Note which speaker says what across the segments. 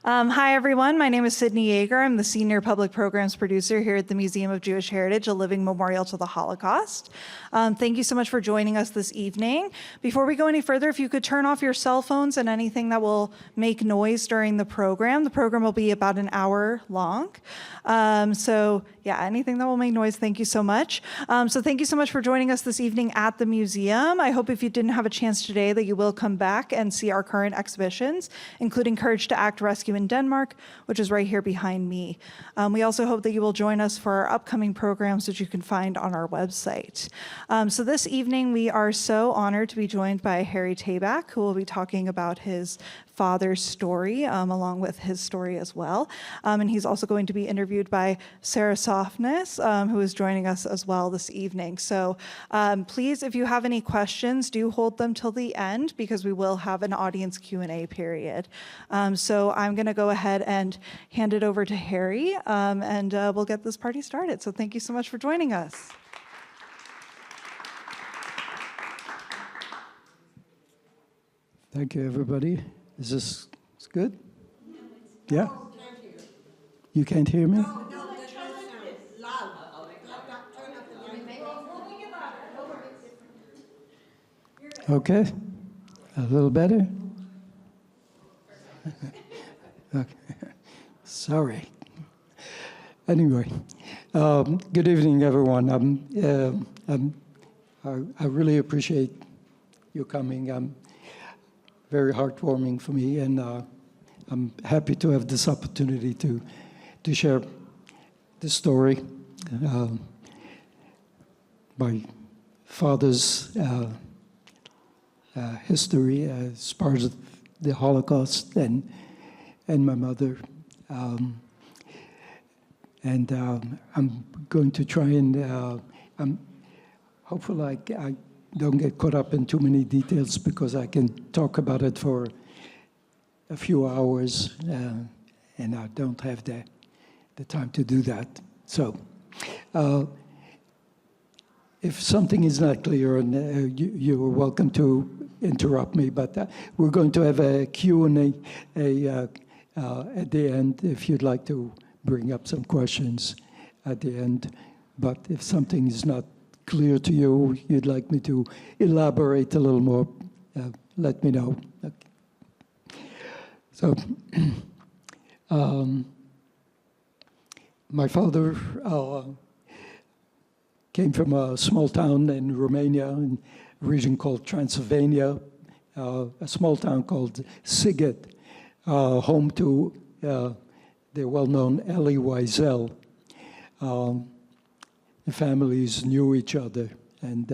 Speaker 1: Hi, everyone. My name is Sydney Yeager. I'm the Senior Public Programs Producer here at the Museum of Jewish Heritage, a living memorial to the Holocaust. Thank you so much for joining us this evening. Before we go any further, if you could turn off your cell phones and anything that will make noise during the program. The program will be about an hour long. Anything that will make noise, thank you so much. So thank you so much for joining us this evening at the museum. I hope if you didn't have a chance today that you will come back and see our current exhibitions, including Courage to Act Rescue in Denmark, which is right here behind me. We also hope that you will join us for our upcoming programs, which you can find on our website. So this evening, we are so honored to be joined by Arie Tabak, who will be talking about his father's story, along with his story as well. And he's also going to be interviewed by Sarah Softness, who is joining us as well this evening. So please, if you have any questions, do hold them till the end, because we will have an audience Q&A period. So I'm going to go ahead and hand it over to Arie, and we'll get this party started. So thank you so much for joining us.
Speaker 2: Thank you, everybody. Is this good? Yeah? You can't hear me?
Speaker 3: No, that's loud. Turn up the
Speaker 2: Okay. A little better? Okay. Sorry. Anyway, good evening, everyone. I really appreciate you coming. Very heartwarming for me, and I'm happy to have this opportunity to share this story. My father's history as part of the Holocaust, and my mother. I'm going to try and hopefully I don't get caught up in too many details, because I can talk about it for a few hours, and I don't have the time to do that. So if something is not clear, and you are welcome to interrupt me, but we're going to have a Q&A at the end, if you'd like to bring up some questions at the end. But if something is not clear to you, you'd like me to elaborate a little more, let me know. Okay. So, my father came from a small town in Romania, in a region called Transylvania, a small town called Sighet, home to the well-known Elie Wiesel. The families knew each other, and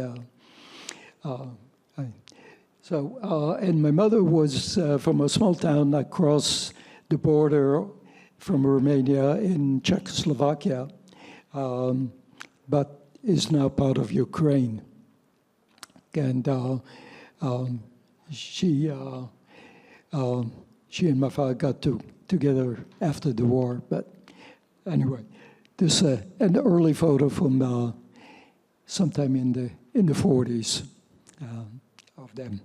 Speaker 2: and my mother was from a small town across the border from Romania in Czechoslovakia, but is now part of Ukraine. And she and my father got together after the war. But anyway, this an early photo from sometime in the 40s of them.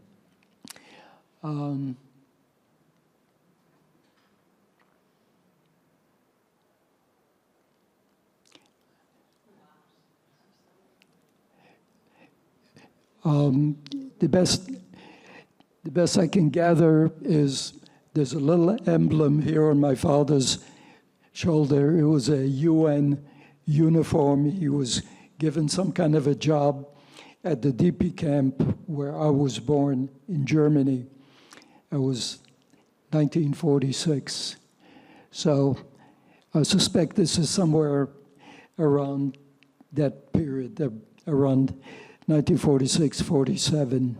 Speaker 2: The best I can gather is there's a little emblem here on my father's shoulder. It was a UN uniform. He was given some kind of a job at the DP camp where I was born in Germany. It was 1946. So I suspect this is somewhere around that period, around 1946, 47.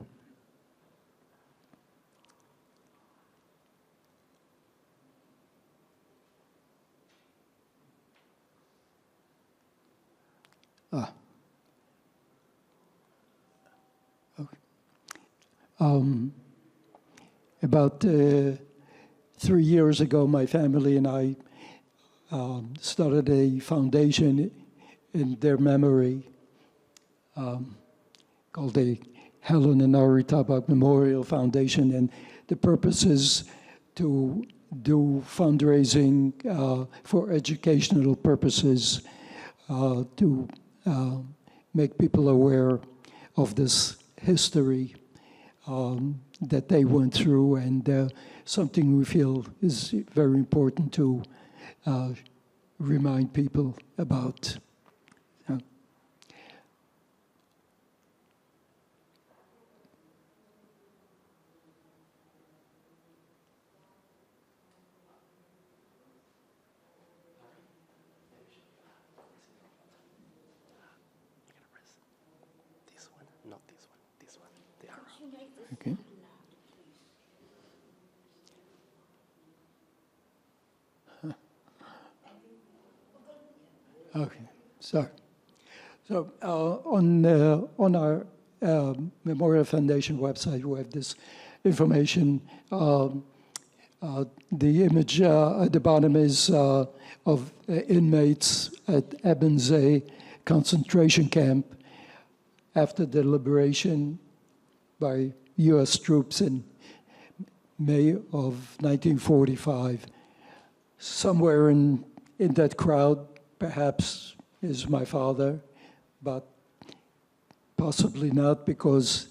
Speaker 2: About 3 years ago, my family and I started a foundation in their memory called the Helen and Arie Tabak Memorial Foundation, and the purpose is to do fundraising for educational purposes to make people aware of this history that they went through, and something we feel is very important to remind people about. Okay. Okay, sorry. So on our Memorial Foundation website, we have this information. The image at the bottom is of inmates at Ebensee concentration camp after the liberation by U.S. troops in May of 1945. Somewhere in that crowd, perhaps, is my father, but possibly not, because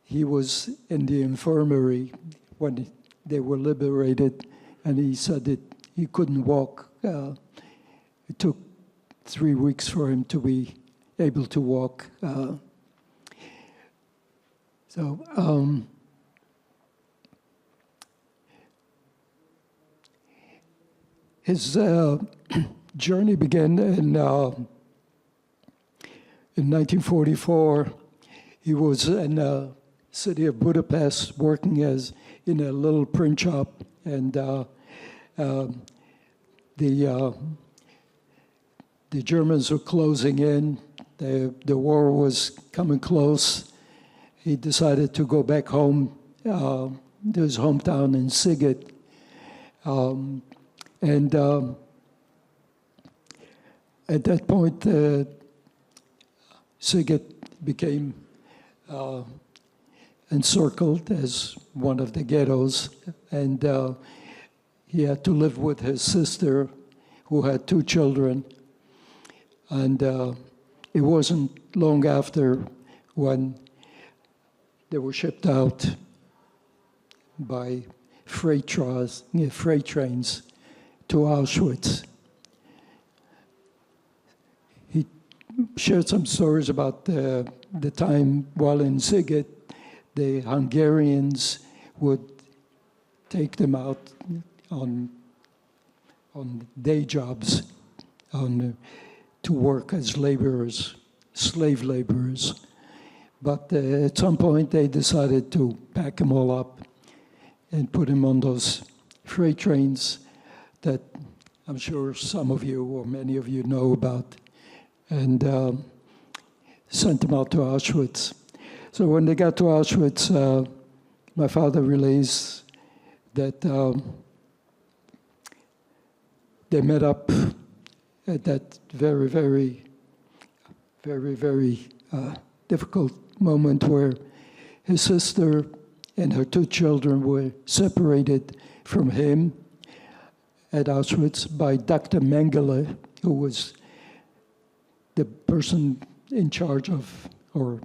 Speaker 2: he was in the infirmary when they were liberated, and he said that he couldn't walk. It took 3 weeks for him to be able to walk. His journey began in 1944. He was in the city of Budapest working in a little print shop, and the Germans were closing in. The war was coming close. He decided to go back home to his hometown in Sighet. At that point, Sighet became encircled as one of the ghettos, and he had to live with his sister, who had 2 children. And it wasn't long after when they were shipped out by freight trains to Auschwitz. He shared some stories about the time while in Sighet, the Hungarians would take them out on day jobs to work as laborers, slave laborers. But at some point, they decided to pack them all up and put them on those freight trains that I'm sure some of you or many of you know about, and sent them out to Auschwitz. So when they got to Auschwitz, my father relays that they met up at that very, very, very, very difficult moment where his sister and her 2 children were separated from him at Auschwitz by Dr. Mengele, who was the person in charge of, or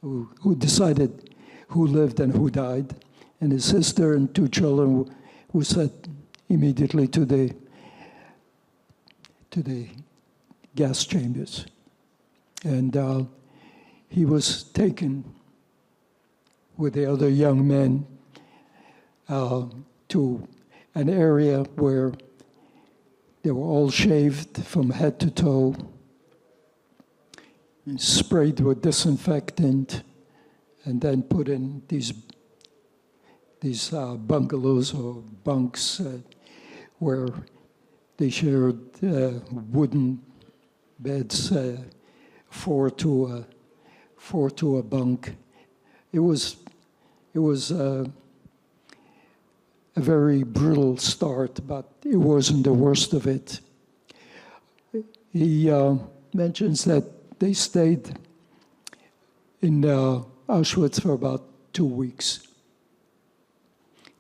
Speaker 2: who decided who lived and who died. And his sister and 2 children were sent immediately to the gas chambers. And he was taken with the other young men to an area where they were all shaved from head to toe, and sprayed with disinfectant, and then put in these bungalows or bunks where they shared wooden beds, 4 to a bunk. It was a very brutal start, but it wasn't the worst of it. He mentions that they stayed in Auschwitz for about 2 weeks.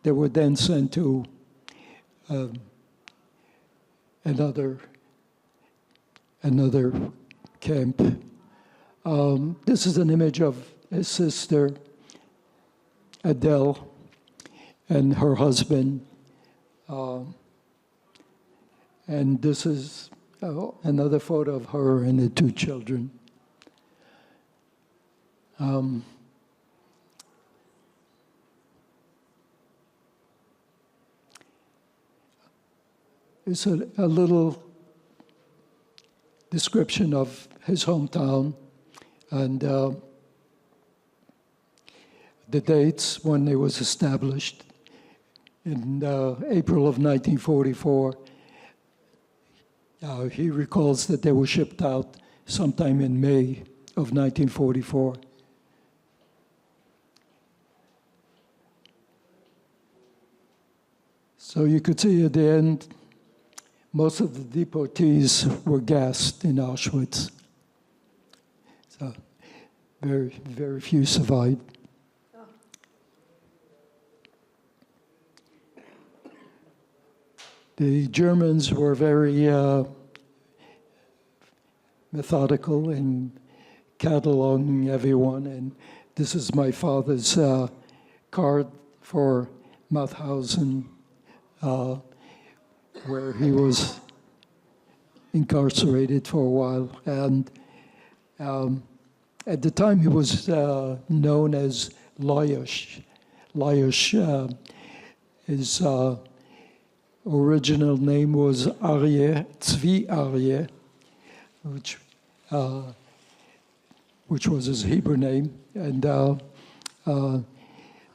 Speaker 2: They were then sent to another camp. This is an image of his sister, Adele, and her husband. And this is another photo of her and the two children. It's a little description of his hometown and the dates when it was established. In April of 1944, he recalls that they were shipped out sometime in May of 1944. So you could see at the end, most of the deportees were gassed in Auschwitz. So very, very few survived. The Germans were very methodical in cataloging everyone, and this is my father's card for Mauthausen, where he was incarcerated for a while. And at the time, he was known as Lajos. Lajos, his original name was Arie, Tzvi Arie, which was his Hebrew name. And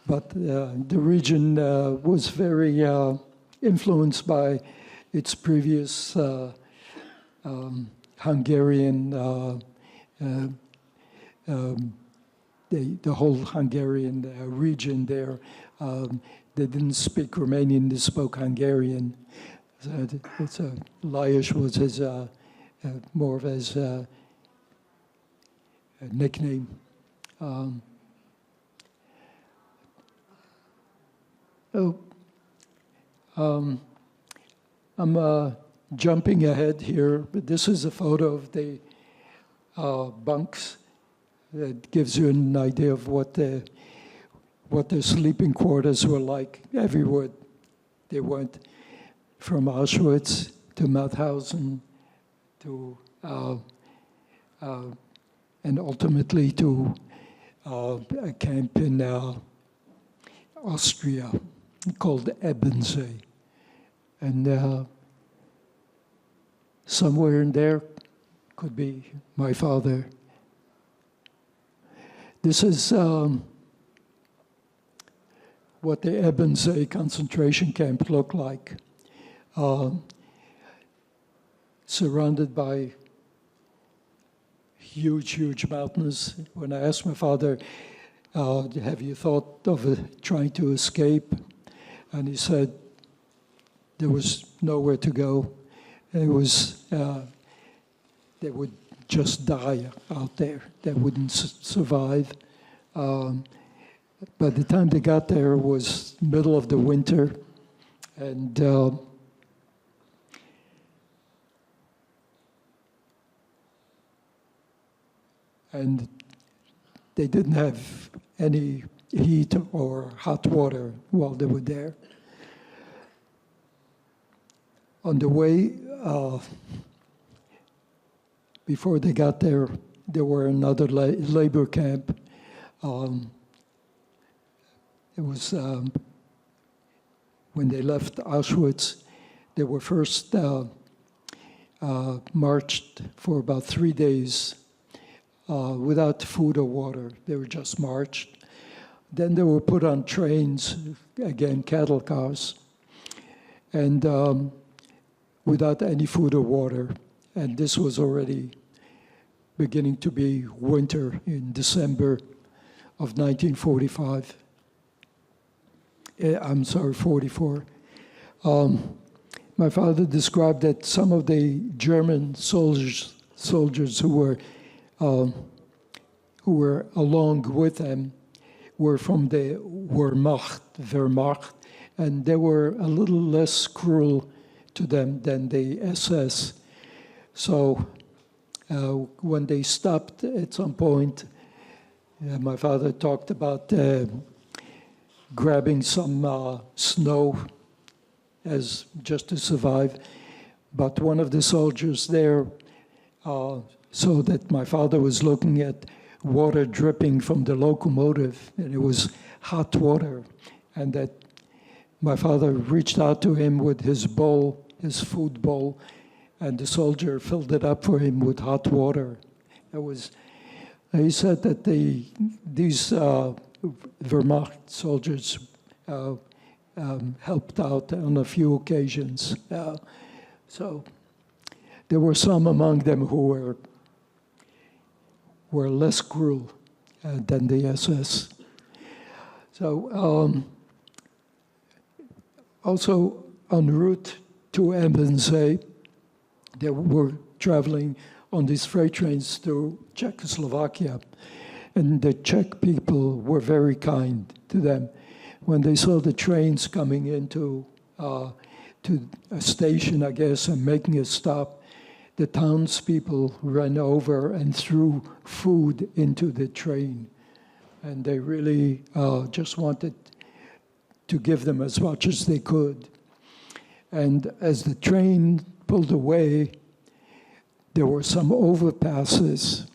Speaker 2: but the region was very influenced by its previous Hungarian, the whole Hungarian region there. They didn't speak Romanian, they spoke Hungarian. So Lajos was his, more of his nickname. I'm jumping ahead here, but this is a photo of the bunks that gives you an idea of what their sleeping quarters were like everywhere they went, from Auschwitz to Mauthausen to and ultimately to a camp in Austria called Ebensee. And somewhere in there could be my father. This is what the Ebensee concentration camp looked like, surrounded by huge, huge mountains. When I asked my father, have you thought of trying to escape? And he said there was nowhere to go. It was, they would just die out there. They wouldn't survive. By the time they got there, it was middle of the winter, and they didn't have any heat or hot water while they were there. On the way, before they got there, there were another labor camp. It was when they left Auschwitz, they were first marched for about 3 days without food or water. They were just marched. Then they were put on trains, again, cattle cars, and without any food or water. And this was already beginning to be winter in December of 1945. I'm sorry, 44. My father described that some of the German soldiers who were along with them were from the Wehrmacht, and they were a little less cruel to them than the SS. So when they stopped at some point, my father talked about grabbing some snow as just to survive. But one of the soldiers there saw that my father was looking at water dripping from the locomotive, and it was hot water, and that my father reached out to him with his bowl, his food bowl, and the soldier filled it up for him with hot water. He said that these Wehrmacht soldiers helped out on a few occasions. So there were some among them who were less cruel than the SS. So also en route to Ebensee, they were traveling on these freight trains through Czechoslovakia, and the Czech people were very kind to them. When they saw the trains coming into to a station, I guess, and making a stop, the townspeople ran over and threw food into the train. And they really just wanted to give them as much as they could. And as the train pulled away, there were some overpasses,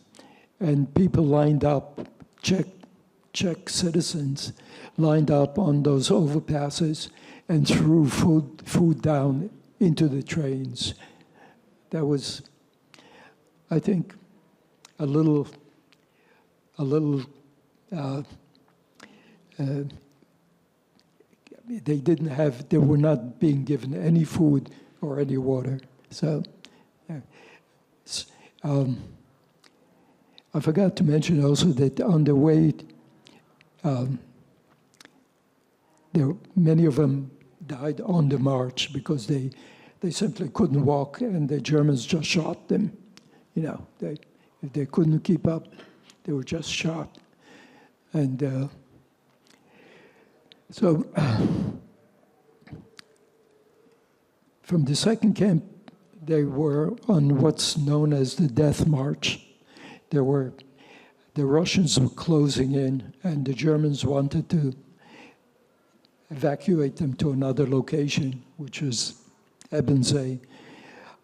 Speaker 2: and people lined up, Czech citizens lined up on those overpasses and threw food down into the trains. That was, I think, a little. They were not being given any food or any water. So, I forgot to mention also that on the way, many of them died on the march because they simply couldn't walk, and the Germans just shot them. You know, if they couldn't keep up, they were just shot. And so from the second camp, they were on what's known as the Death March. The Russians were closing in, and the Germans wanted to evacuate them to another location, which was Ebensee.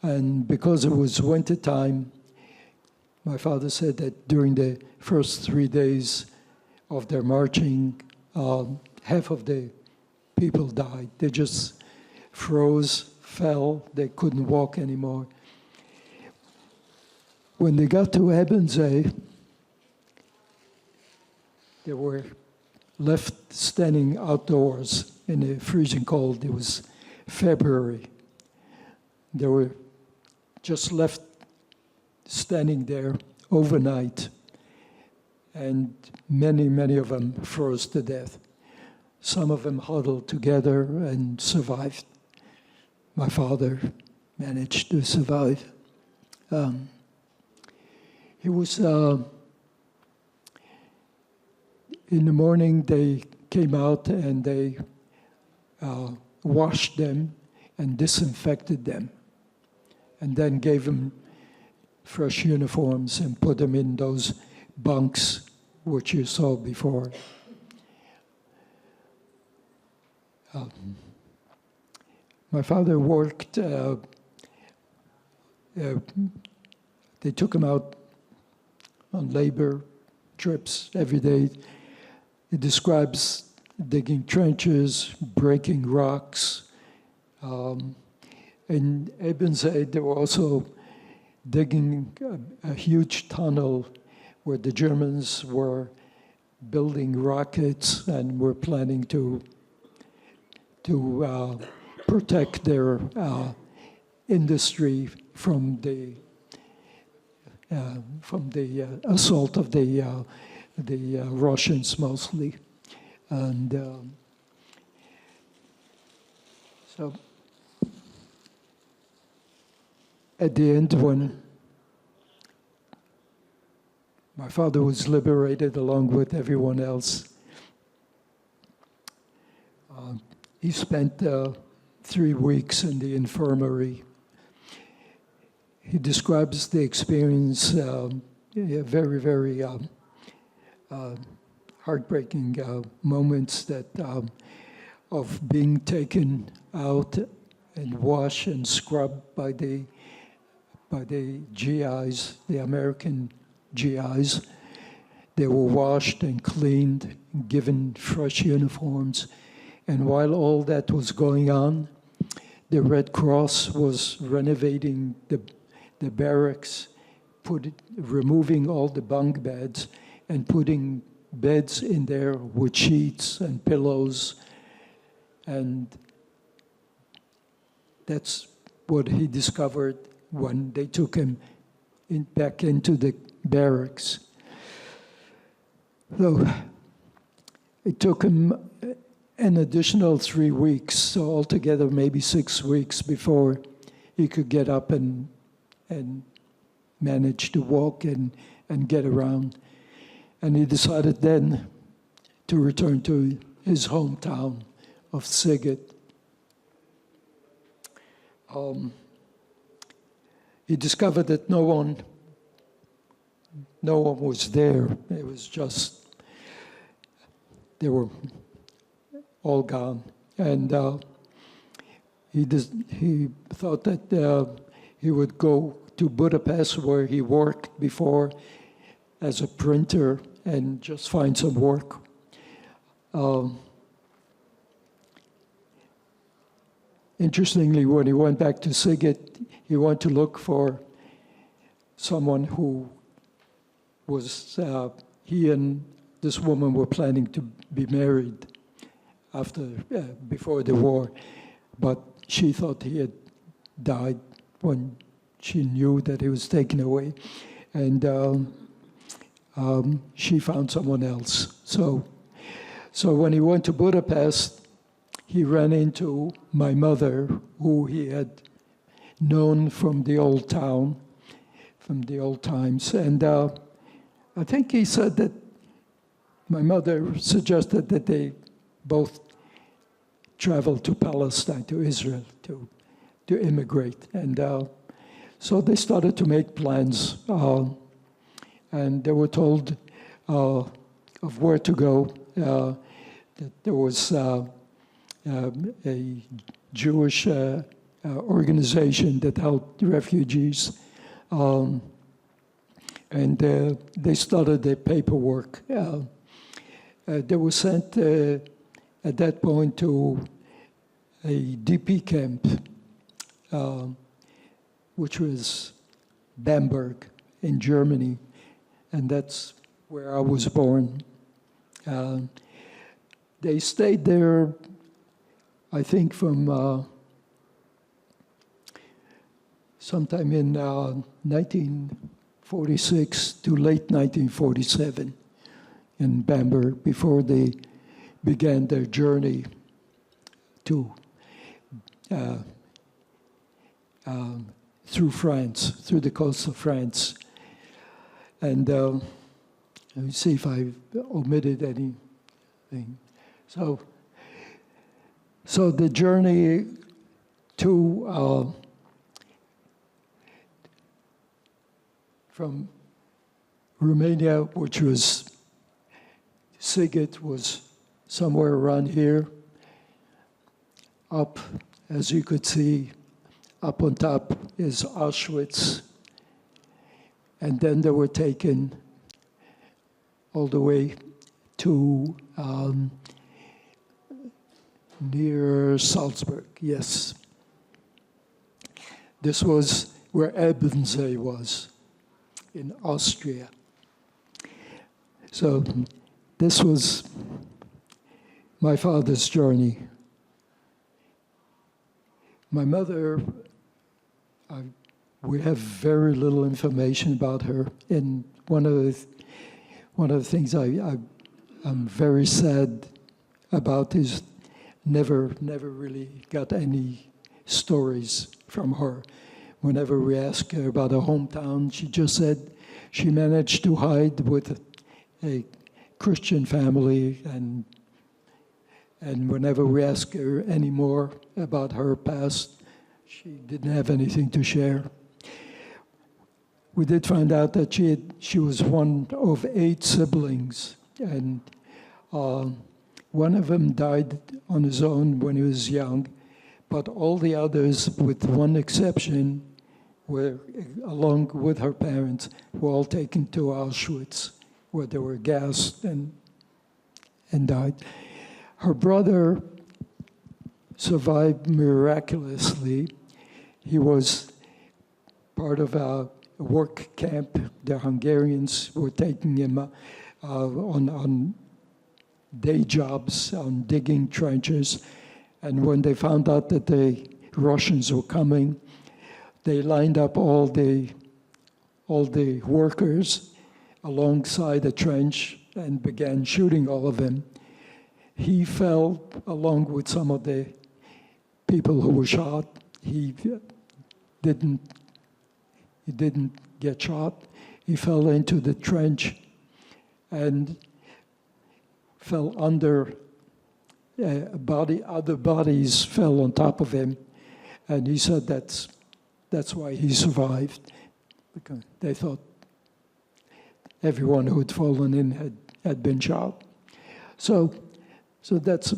Speaker 2: And because it was winter time, my father said that during the first 3 days of their marching, half of the people died. They just froze, fell, they couldn't walk anymore. When they got to Ebensee, they were left standing outdoors in the freezing cold. It was February. They were just left standing there overnight, and many of them froze to death. Some of them huddled together and survived. My father managed to survive. He was, in the morning they came out and they washed them and disinfected them, and then gave them fresh uniforms and put them in those bunks which you saw before. My father worked, they took him out on labor trips every day. It describes digging trenches, breaking rocks. In Ebensee, they were also digging a huge tunnel where the Germans were building rockets and were planning to protect their industry from the assault of the Russians mostly. And so at the end, when my father was liberated along with everyone else, he spent 3 weeks in the infirmary. He describes the experience, very, very heartbreaking moments that of being taken out and washed and scrubbed by the GIs, the American GIs. They were washed and cleaned, given fresh uniforms. And while all that was going on, the Red Cross was renovating the barracks, removing all the bunk beds and putting beds in there with sheets and pillows. And that's what he discovered when they took him back into the barracks. So it took him an additional 3 weeks, so altogether maybe 6 weeks before he could get up and manage to walk and get around. And he decided then to return to his hometown of Sighet. He discovered that no one was there. It was just, they were all gone. And he thought that he would go to Budapest, where he worked before as a printer, and just find some work. Interestingly, when he went back to Sighet, he went to look for someone who was, he and this woman were planning to be married before the war, but she thought he had died when she knew that he was taken away, and she found someone else. So when he went to Budapest, he ran into my mother, who he had known from the old town, from the old times. And I think he said that my mother suggested that they both travel to Palestine, to Israel, to immigrate. And so they started to make plans, and they were told of where to go. That there was a Jewish organization that helped refugees, and they started their paperwork. They were sent at that point to a DP camp, which was Bamberg in Germany, and that's where I was born. They stayed there, I think, from sometime in 1946 to late 1947 in Bamberg, before they began their journey to through France, through the coast of France. And let me see if I omitted anything. So the journey to from Romania, which was Sighet, was somewhere around here, up, as you could see, up on top is Auschwitz, and then they were taken all the way to near Salzburg, yes. This was where Ebensee was, in Austria. So this was my father's journey. My mother, we have very little information about her, and one of the things I'm very sad about is never really got any stories from her. Whenever we asked her about her hometown, she just said she managed to hide with a Christian family, and And whenever we asked her any more about her past, she didn't have anything to share. We did find out that she was one of 8 siblings, and one of them died on his own when he was young, but all the others, with one exception, were, along with her parents, were all taken to Auschwitz, where they were gassed and died. Her brother survived miraculously. He was part of a work camp. The Hungarians were taking him on day jobs, on digging trenches. And when they found out that the Russians were coming, they lined up all the workers alongside a trench and began shooting all of them. He fell along with some of the people who were shot. He didn't get shot. He fell into the trench and fell under a body. Other bodies fell on top of him, and he said that's why he survived, because they thought everyone who had fallen in had been shot. So that's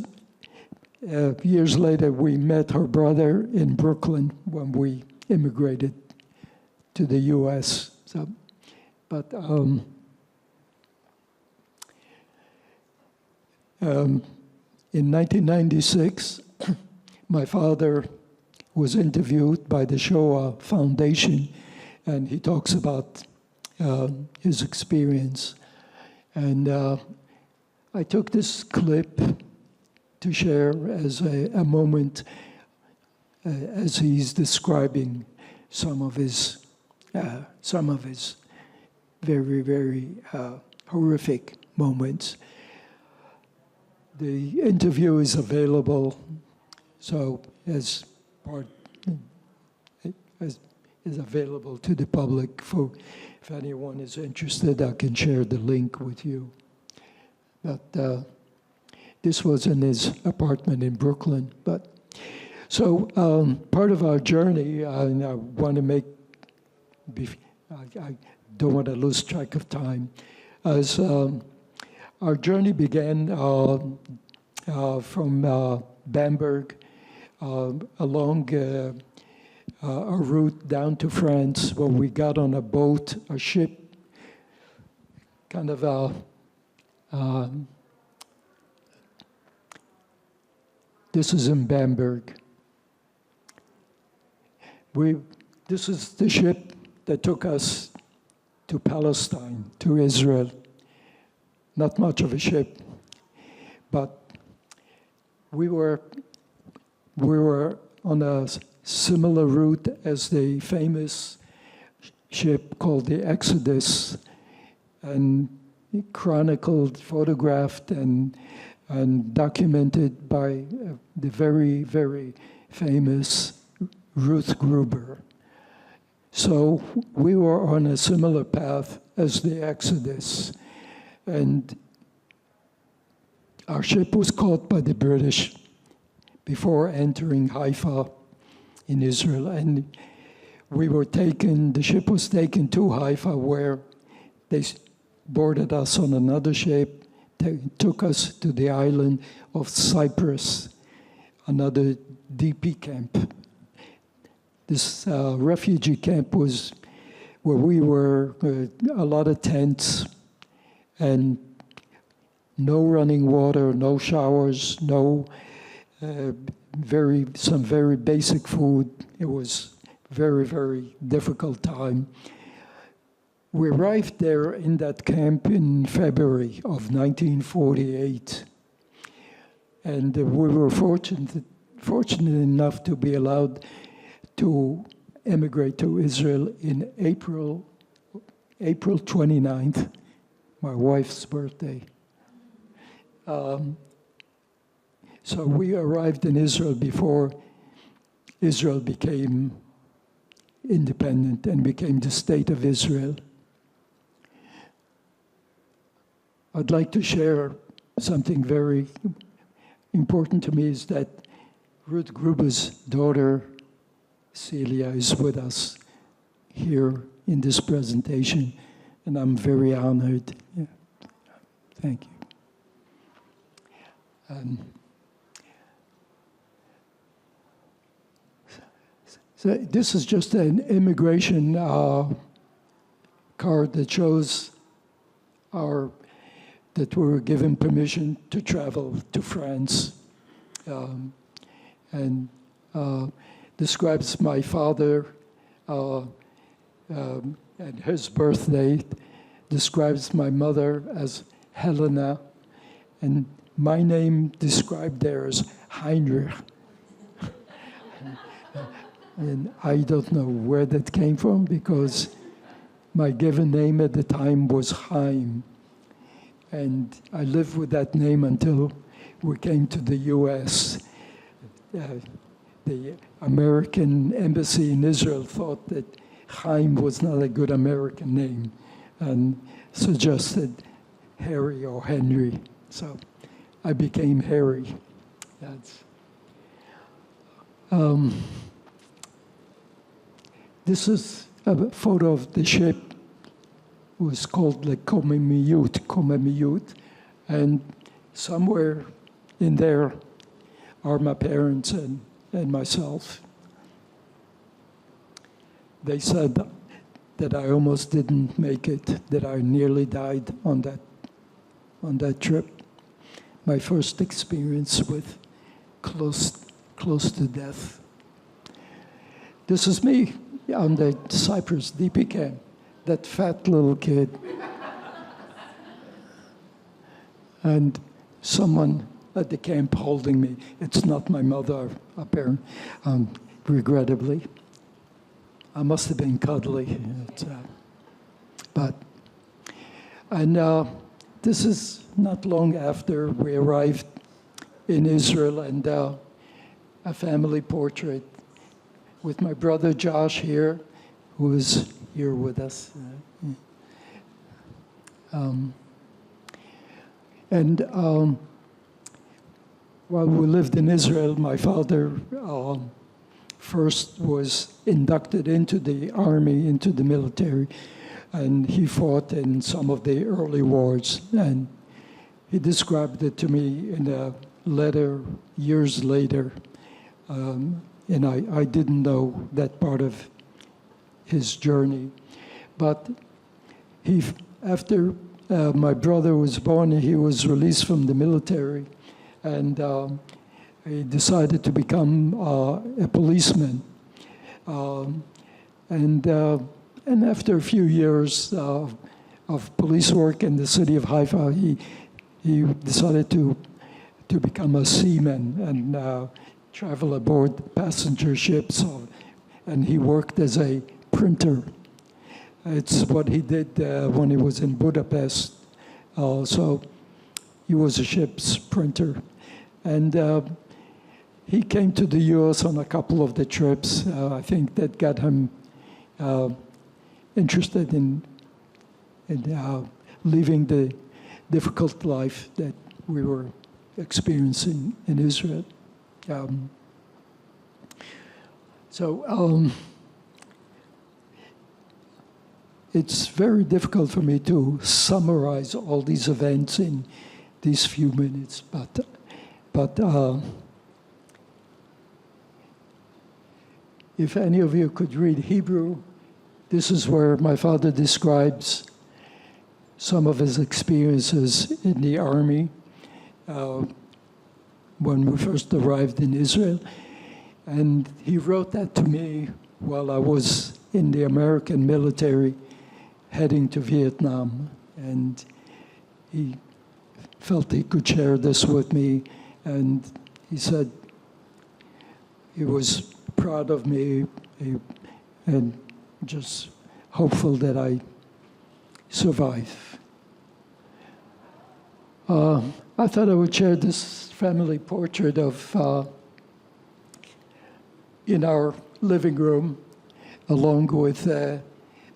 Speaker 2: years later, we met her brother in Brooklyn when we immigrated to the U.S. But in 1996, my father was interviewed by the Shoah Foundation, and he talks about his experience. And I took this clip to share as a moment as he's describing some of his very, very horrific moments. The interview is available, so is available to the public. For if anyone is interested, I can share the link with you. But this was in his apartment in Brooklyn. But so part of our journey, and I want to make, I don't want to lose track of time, as our journey began from Bamberg along a route down to France, where we got on a boat, a ship, kind of this is in Bamberg. This is the ship that took us to Palestine, to Israel. Not much of a ship, but we were on a similar route as the famous ship called the Exodus, and chronicled, photographed, and documented by the very, very famous Ruth Gruber. So we were on a similar path as the Exodus. And our ship was caught by the British before entering Haifa in Israel. And the ship was taken to Haifa, where they boarded us on another ship. They took us to the island of Cyprus, another DP camp. This refugee camp was where we were, a lot of tents, and no running water, no showers, no some very basic food. It was very, very difficult time. We arrived there in that camp in February of 1948, and we were fortunate enough to be allowed to emigrate to Israel in April 29th, my wife's birthday. So we arrived in Israel before Israel became independent and became the state of Israel. I'd like to share something very important to me is that Ruth Gruber's daughter, Celia, is with us here in this presentation, and I'm very honored. Yeah. Thank you. So this is just an immigration card that shows that we were given permission to travel to France, and describes my father and his birthday, describes my mother as Helena, and my name described there as Heinrich. And I don't know where that came from, because my given name at the time was Chaim. And I lived with that name until we came to the US. The American embassy in Israel thought that Chaim was not a good American name and suggested Harry or Henry. So I became Harry. This is a photo of the ship. It was called the Komemiut, and somewhere in there are my parents and myself. They said that I almost didn't make it, that I nearly died on that trip. My first experience with close to death. This is me on the Cyprus DP camp, that fat little kid. And someone at the camp holding me. It's not my mother, apparently, regrettably. I must have been cuddly. This is not long after we arrived in Israel, and a family portrait with my brother Josh here, who is here with us. While we lived in Israel, my father first was inducted into the army, into the military, and he fought in some of the early wars. And he described it to me in a letter years later. And I didn't know that part of his journey. But after my brother was born, he was released from the military, and he decided to become a policeman. And after a few years of police work in the city of Haifa, he decided to become a seaman and travel aboard passenger ships, and he worked as a printer. It's what he did when he was in Budapest. So he was a ship's printer. And he came to the US on a couple of the trips. I think that got him interested in living the difficult life that we were experiencing in Israel. It's very difficult for me to summarize all these events in these few minutes, but if any of you could read Hebrew, this is where my father describes some of his experiences in the army when we first arrived in Israel. And he wrote that to me while I was in the American military heading to Vietnam. And he felt he could share this with me. And he said he was proud of me and just hopeful that I survive. I thought I would share this family portrait of in our living room, along with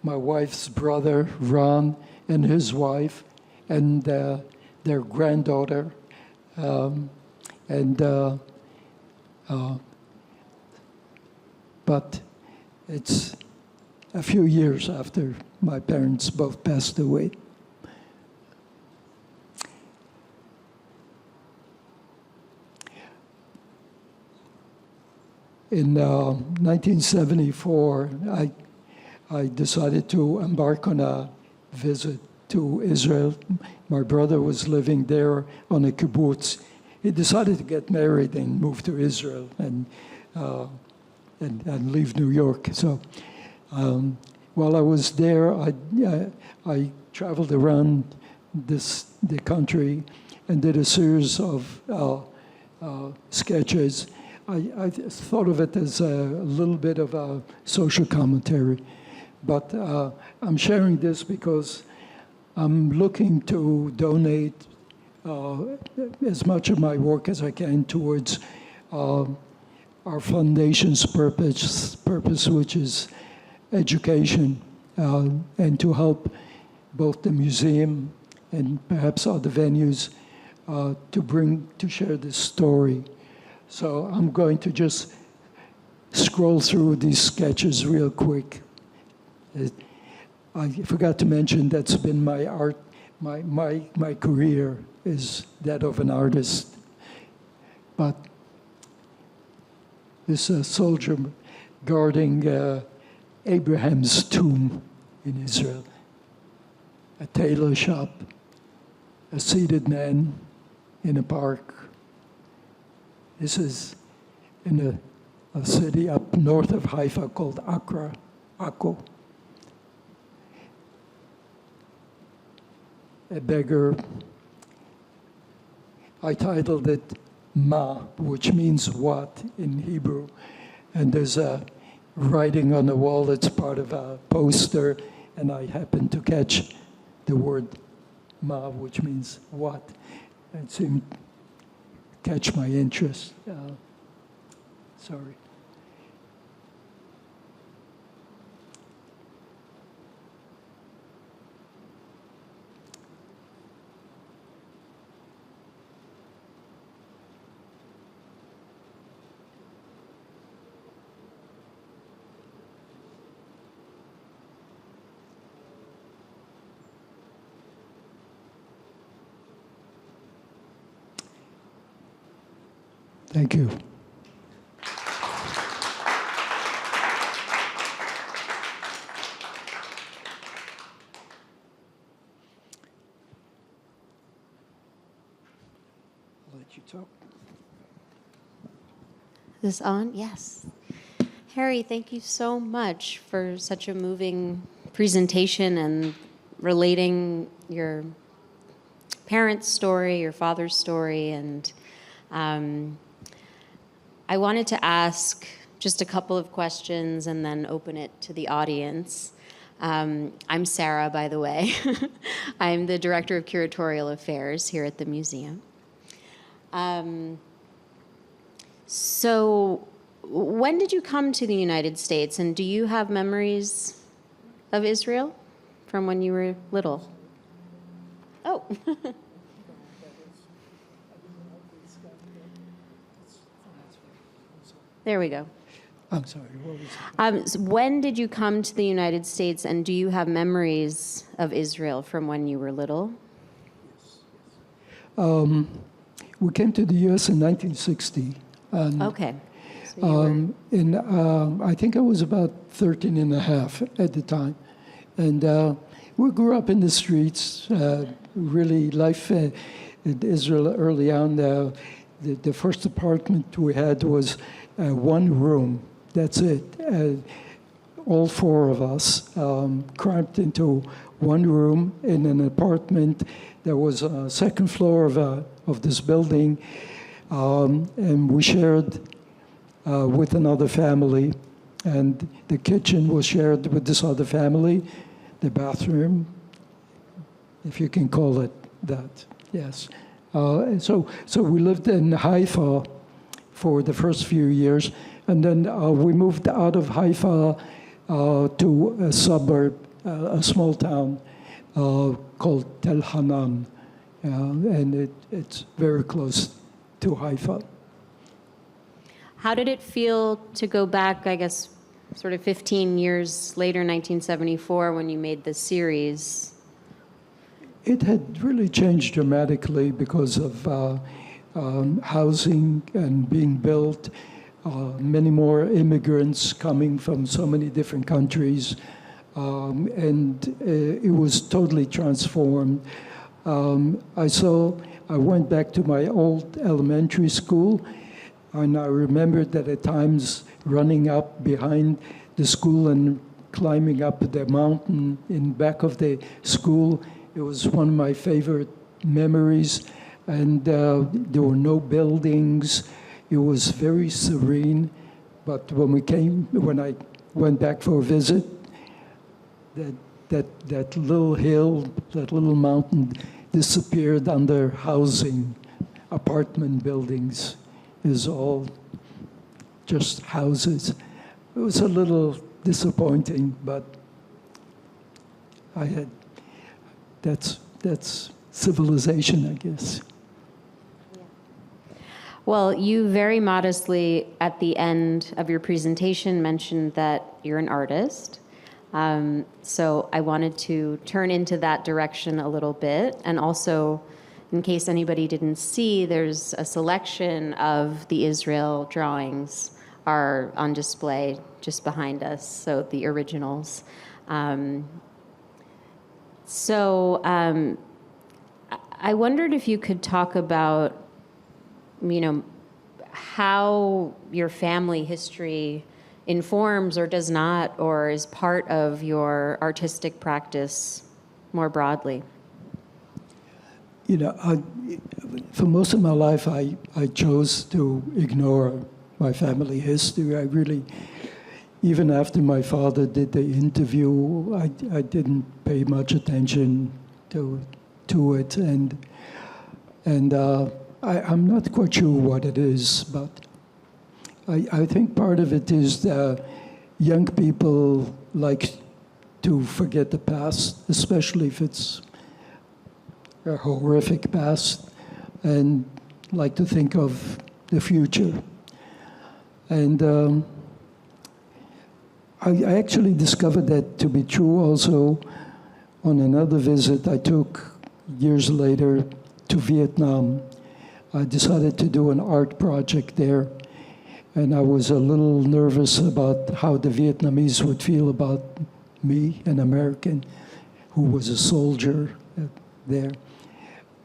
Speaker 2: my wife's brother, Ron, and his wife, and their granddaughter, And but it's a few years after my parents both passed away. In 1974, I decided to embark on a visit to Israel. My brother was living there on a kibbutz. He decided to get married and move to Israel and leave New York. So while I was there, I traveled around the country and did a series of sketches. I thought of it as a little bit of a social commentary, but I'm sharing this because I'm looking to donate as much of my work as I can towards our foundation's purpose, which is education, and to help both the museum and perhaps other venues to share this story. So I'm going to just scroll through these sketches real quick. I forgot to mention that's been my art, my career is that of an artist. But this is a soldier guarding Abraham's tomb in Israel, a tailor shop, a seated man in a park. This is in a city up north of Haifa called Akko. A beggar. I titled it Ma, which means what in Hebrew. And there's a writing on the wall that's part of a poster, and I happened to catch the word Ma, which means what. It seemed to catch my interest. Sorry. Thank you. I'll let you talk.
Speaker 4: Is this on? Yes. Harry, thank you so much for such a moving presentation and relating your parents' story, your father's story, and I wanted to ask just a couple of questions and then open it to the audience. I'm Sarah, by the way. I'm the Director of Curatorial Affairs here at the museum. So when did you come to the United States, and do you have memories of Israel from when you were little? Oh. There we go.
Speaker 2: I'm sorry, what was it?
Speaker 4: So when did you come to the United States, and do you have memories of Israel from when you were little?
Speaker 2: We came to the U.S. in 1960. And,
Speaker 4: Okay. So you were...
Speaker 2: I think I was about 13 and a half at the time. And we grew up in the streets, really life in Israel early on. The first apartment we had was one room, that's it. All four of us cramped into one room in an apartment. There was a second floor of this building, and we shared with another family, and the kitchen was shared with this other family, the bathroom, if you can call it that, yes. So we lived in Haifa for the first few years, and then we moved out of Haifa to a suburb, a small town called Tel Hanan, and it's very close to Haifa.
Speaker 4: How did it feel to go back, I guess, sort of 15 years later, 1974, when you made this series?
Speaker 2: It had really changed dramatically because of housing and being built, many more immigrants coming from so many different countries, and it was totally transformed. I went back to my old elementary school, and I remembered that at times running up behind the school and climbing up the mountain in back of the school. It was one of my favorite memories, and there were no buildings. It was very serene, but when I went back for a visit, that little hill, that little mountain disappeared under housing, apartment buildings. It was all just houses. It was a little disappointing, but that's civilization, I guess.
Speaker 4: Well, you very modestly, at the end of your presentation, mentioned that you're an artist. So I wanted to turn into that direction a little bit. And also, in case anybody didn't see, there's a selection of the Israel drawings are on display just behind us, so the originals. I wondered if you could talk about, how your family history informs or does not, or is part of your artistic practice more broadly.
Speaker 2: For most of my life, I chose to ignore my family history. I really, even after my father did the interview, I didn't pay much attention to it, and I'm not quite sure what it is, but I think part of it is that young people like to forget the past, especially if it's a horrific past, and like to think of the future. And I actually discovered that to be true also on another visit I took years later to Vietnam. I decided to do an art project there, and I was a little nervous about how the Vietnamese would feel about me, an American who was a soldier there.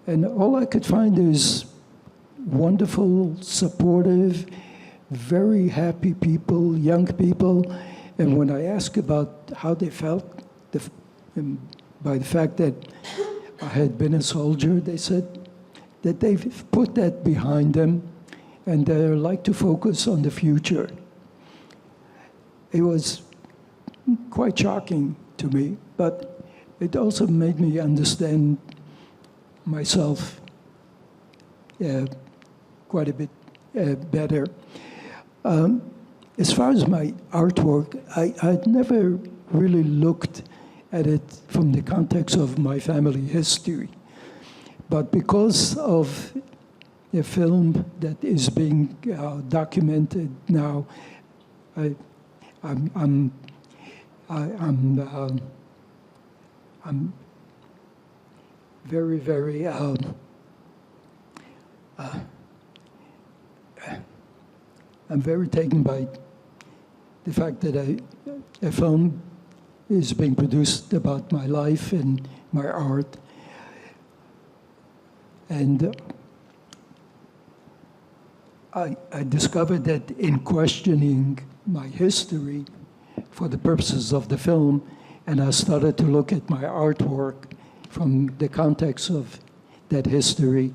Speaker 2: And all I could find is wonderful, supportive, very happy people, young people. And when I asked about how they felt by the fact that I had been a soldier, they said that they've put that behind them and they like to focus on the future. It was quite shocking to me, but it also made me understand myself quite a bit better. As far as my artwork, I'd never really looked at it from the context of my family history. But because of the film that is being documented now, I'm very, very I'm very taken by the fact that a film is being produced about my life and my art. And I discovered that in questioning my history for the purposes of the film, and I started to look at my artwork from the context of that history,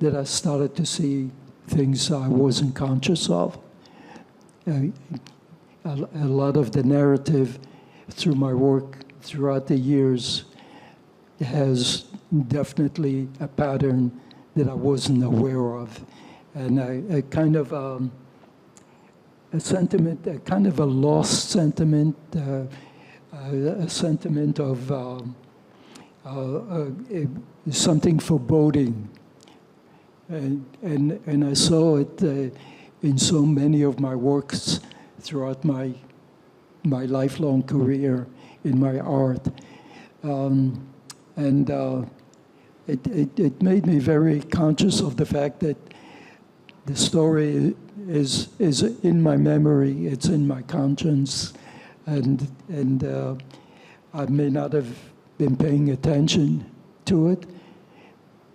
Speaker 2: that I started to see things I wasn't conscious of. A lot of the narrative through my work throughout the years has definitely a pattern that I wasn't aware of. And a kind of a sentiment, a kind of a lost sentiment, a sentiment of something foreboding and I saw it in so many of my works throughout my lifelong career in my art. It made me very conscious of the fact that the story is in my memory, it's in my conscience, and I may not have been paying attention to it,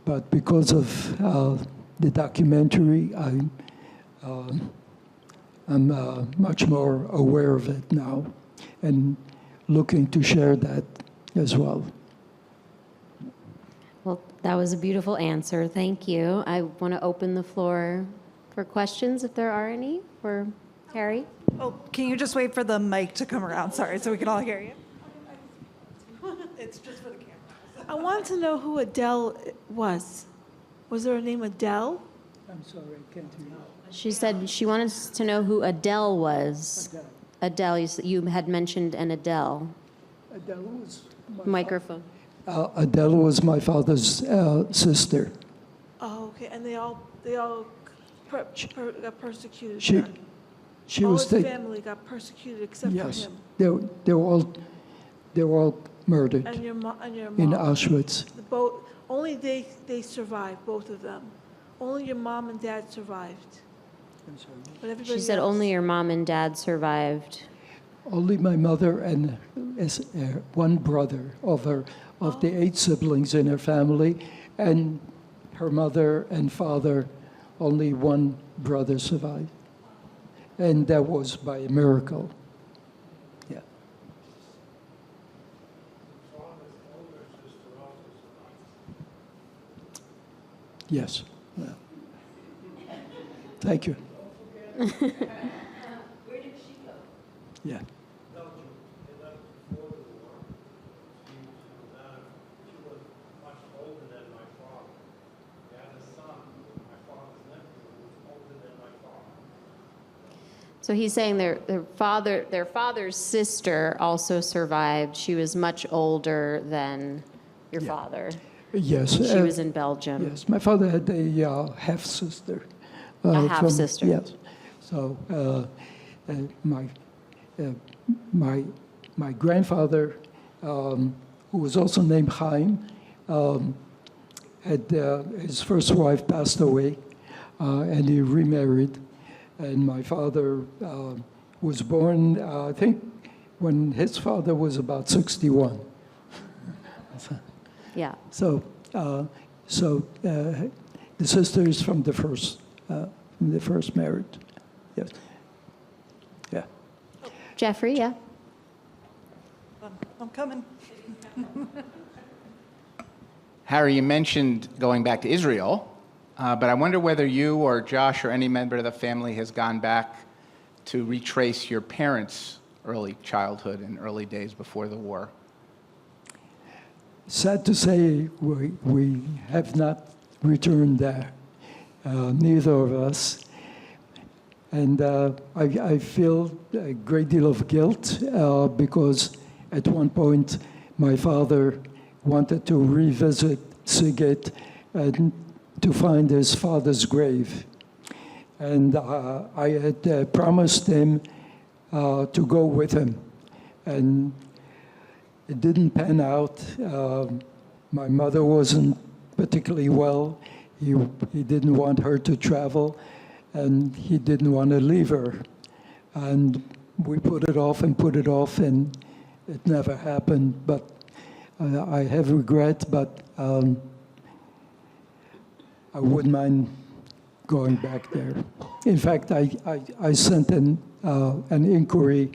Speaker 2: but because of the documentary, I'm much more aware of it now and looking to share that as well.
Speaker 4: Well, that was a beautiful answer. Thank you. I want to open the floor for questions, if there are any, for Harry.
Speaker 1: Oh, can you just wait for the mic to come around? Sorry, so we can all hear you. It's just for the camera.
Speaker 5: I wanted to know who Adele was. Was there a name Adele?
Speaker 2: I'm sorry, I can't hear you.
Speaker 4: She said she wanted to know who Adele was. Adele, you had mentioned an Adele.
Speaker 2: Adele was
Speaker 4: Microphone.
Speaker 2: Adele was my father's sister.
Speaker 5: Oh, okay. And they all got persecuted.
Speaker 2: She
Speaker 5: all
Speaker 2: was
Speaker 5: his family got persecuted except
Speaker 2: yes,
Speaker 5: for him.
Speaker 2: they were all murdered
Speaker 5: And your mom.
Speaker 2: in Auschwitz.
Speaker 5: Only they survived, both of them. Only your mom and dad survived.
Speaker 2: I'm sorry.
Speaker 5: But everybody
Speaker 4: She said
Speaker 5: else,
Speaker 4: only your mom and dad survived.
Speaker 2: Only my mother and one brother of the 8 siblings in her family, and her mother and father, only one brother survived. And that was by a miracle. Yeah. Yes. Yeah. Thank you.
Speaker 3: Where did she go?
Speaker 2: Yeah.
Speaker 4: So he's saying their father's sister also survived. She was much older than your father.
Speaker 2: Yes.
Speaker 4: She was in Belgium.
Speaker 2: Yes, my father had a half sister.
Speaker 4: A half sister.
Speaker 2: Yes. So my grandfather, who was also named Chaim, had his first wife passed away, and he remarried. And my father was born, I think, when his father was about 61.
Speaker 4: Yeah.
Speaker 2: So the sister is from the first marriage. Yes. Yeah.
Speaker 4: Jeffrey, yeah.
Speaker 1: I'm coming.
Speaker 6: Harry, you mentioned going back to Israel, but I wonder whether you or Josh or any member of the family has gone back to retrace your parents' early childhood and early days before the war.
Speaker 2: Sad to say, we have not returned there, neither of us. And I feel a great deal of guilt because at one point my father wanted to revisit Sighet and to find his father's grave. And I had promised him to go with him. And it didn't pan out. My mother wasn't particularly well. He didn't want her to travel, and he didn't want to leave her. And we put it off, and it never happened. But I have regret, but I wouldn't mind going back there. In fact, I sent an inquiry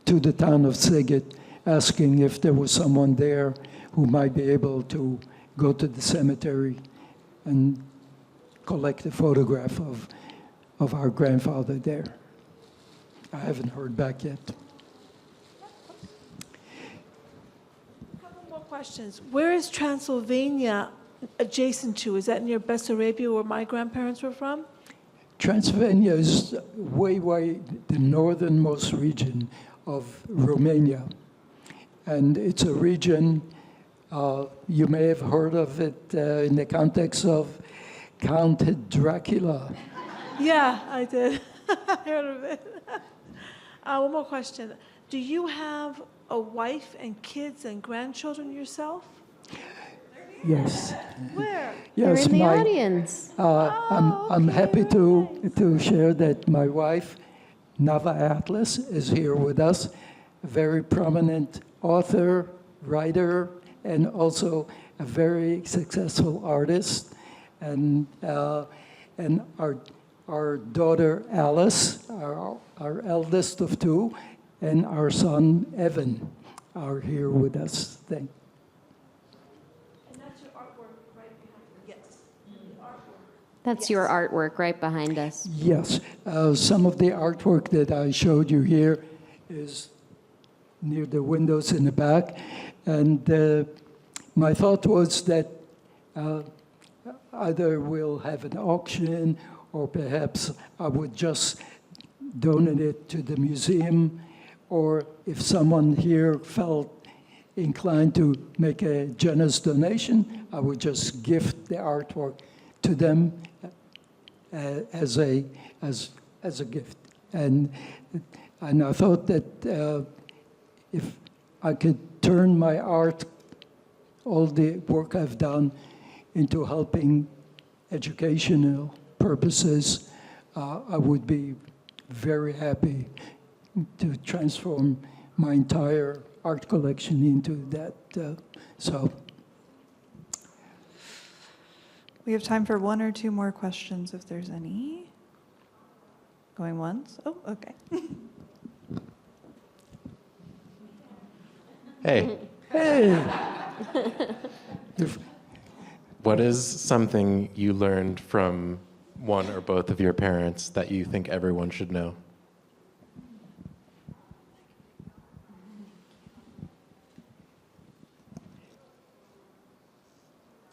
Speaker 2: to the town of Sighet, asking if there was someone there who might be able to go to the cemetery and collect a photograph of our grandfather there. I haven't heard back yet.
Speaker 5: A couple more questions. Where is Transylvania adjacent to? Is that near Bessarabia, where my grandparents were from?
Speaker 2: Transylvania is way the northernmost region of Romania. And it's a region, you may have heard of it in the context of Count Dracula.
Speaker 5: Yeah, I did. I heard of it. One more question. Do you have a wife and kids and grandchildren yourself?
Speaker 2: Yes.
Speaker 5: Where?
Speaker 4: You're
Speaker 2: Yes,
Speaker 4: in the audience.
Speaker 2: I'm happy to share that my wife, Nava Atlas, is here with us, a very prominent author, writer, and also a very successful artist. And our daughter Alice, our eldest of two, and our son Evan are here with us.
Speaker 5: And that's your artwork right behind you. Yes. The artwork.
Speaker 4: That's your artwork right behind us.
Speaker 2: Yes, some of the artwork that I showed you here is near the windows in the back. And my thought was that either we'll have an auction or perhaps I would just donate it to the museum, or if someone here felt inclined to make a generous donation, I would just gift the artwork to them as a gift. And I thought that if I could turn my art, all the work I've done, into helping educational purposes, I would be very happy to transform my entire art collection into that. So
Speaker 1: We have time for one or two more questions if there's any. Going once? Oh, okay.
Speaker 7: Hey,
Speaker 2: hey,
Speaker 7: what is something you learned from one or both of your parents that you think everyone should know?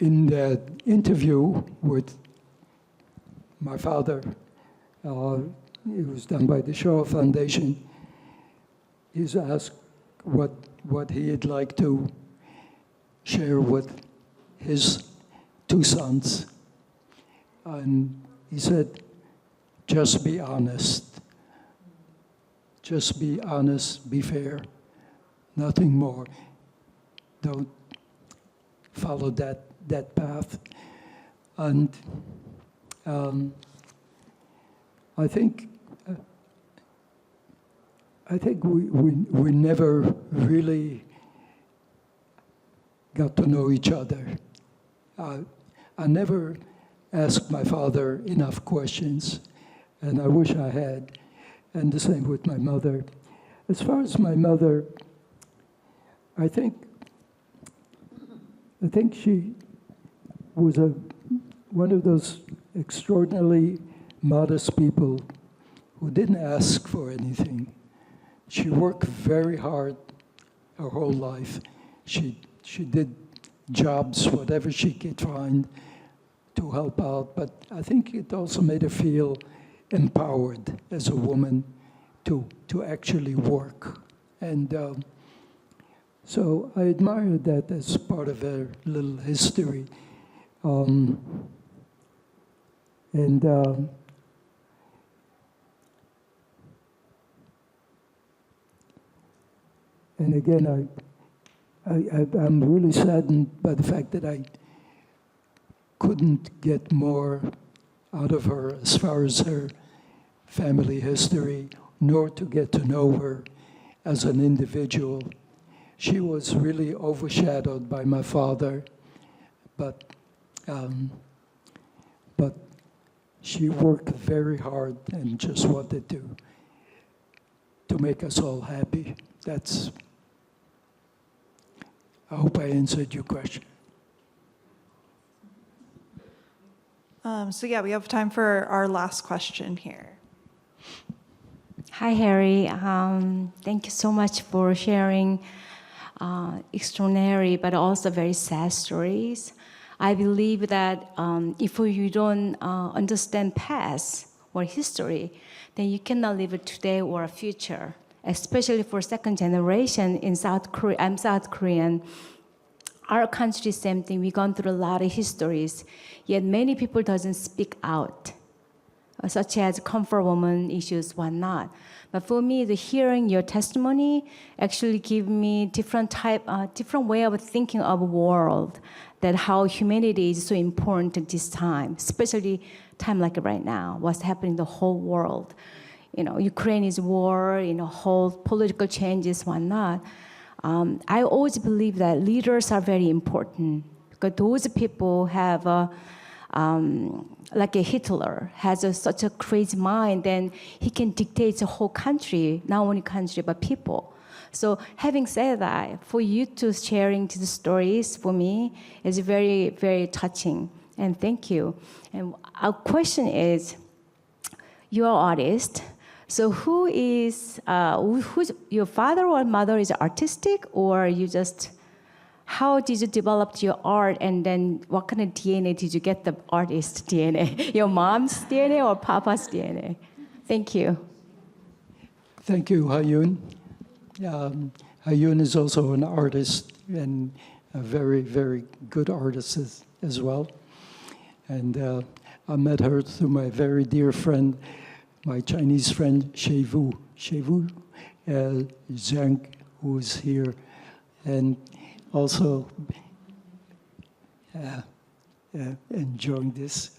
Speaker 2: in the interview with my father, it was done by the Shoah Foundation, he's asked what he'd like to share with his two sons. And he said, just be honest. Just be honest, be fair, nothing more. Don't follow that path. And I think we never really got to know each other. I never asked my father enough questions, and I wish I had. And the same with my mother. As far as my mother, I think she was one of those extraordinarily modest people who didn't ask for anything. She worked very hard her whole life. She did jobs, whatever she could find, to help out. But I think it also made her feel empowered as a woman to actually work. And so I admire that as part of her little history. And again, I'm really saddened by the fact that I couldn't get more out of her as far as her family history, nor to get to know her as an individual. She was really overshadowed by my father, but she worked very hard and just wanted to make us all happy. I hope I answered your question.
Speaker 1: So yeah, we have time for our last question here.
Speaker 8: Hi, Harry. Thank you so much for sharing extraordinary but also very sad stories. I believe that if you don't understand past or history, then you cannot live a today or a future, especially for second generation in South Korea. I'm South Korean. our country, same thing. We've gone through a lot of histories, yet many people doesn't speak out, such as comfort woman issues, whatnot. But for me, the hearing your testimony actually give me different way of thinking of world, that how humanity is so important at this time, especially time like right now, what's happening in the whole world. Ukraine is war, whole political changes, whatnot. I always believe that leaders are very important, because those people have like a Hitler has such a crazy mind, then he can dictate the whole country, not only country but people. So having said that, for you to sharing these stories for me is very, very touching, and thank you. And our question is, you're an artist, so who's your father or mother is artistic, or you just, how did you develop your art, and then what kind of DNA did you get the artist DNA? Your mom's DNA or papa's DNA? Thank you.
Speaker 2: Thank you, Hayun. Hayun is also an artist, and a very, very good artist as well. And I met her through my very dear friend, my Chinese friend, Shevu Zhang, who's here, and also enjoying this.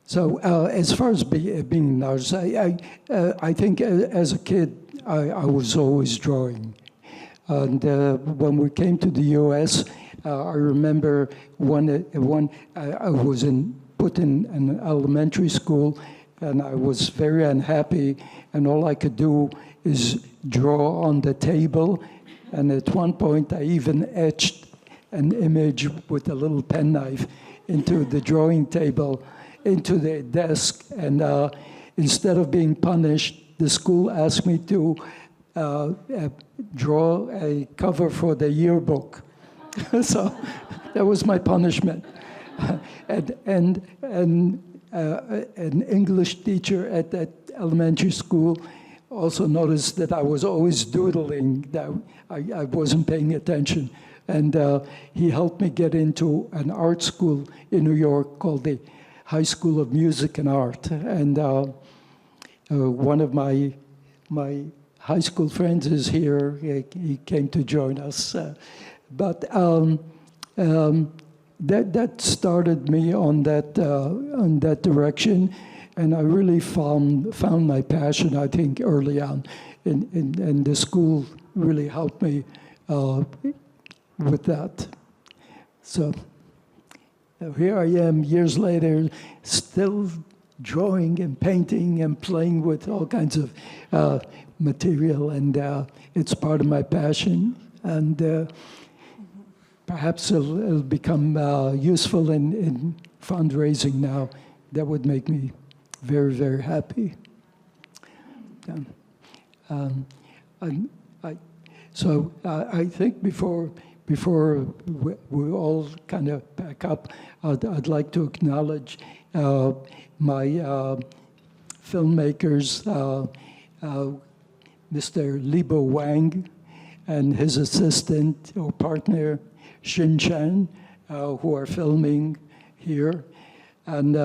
Speaker 2: So as far as being an artist, I think as a kid, I was always drawing. And when we came to the U.S., I remember I was put in an elementary school, and I was very unhappy, and all I could do is draw on the table. And at one point, I even etched an image with a little penknife into the drawing table, into the desk. And instead of being punished, the school asked me to draw a cover for the yearbook. So that was my punishment. And an English teacher at that elementary school also noticed that I was always doodling, that I wasn't paying attention. And he helped me get into an art school in New York called the High School of Music and Art. And one of my high school friends is here. He came to join us. But that started me on that direction. And I really found my passion, I think, early on. And the school really helped me with that. So here I am, years later, still drawing and painting and playing with all kinds of material. And it's part of my passion. And perhaps it'll become useful in fundraising now. That would make me very, very happy. I think before we all kind of back up, I'd like to acknowledge my filmmakers, Mr. Libo Wang and his assistant or partner, Xin Chen, who are filming here. And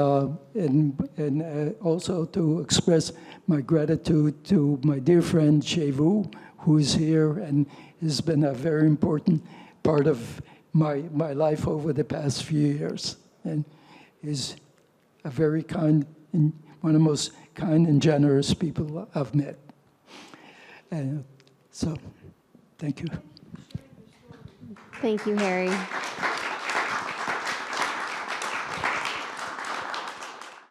Speaker 2: also to express my gratitude to my dear friend Shevu, who is here and has been a very important part of my life over the past few years, and is a very kind and one of the most kind and generous people I've met. And so, thank you.
Speaker 4: Thank you, Harry.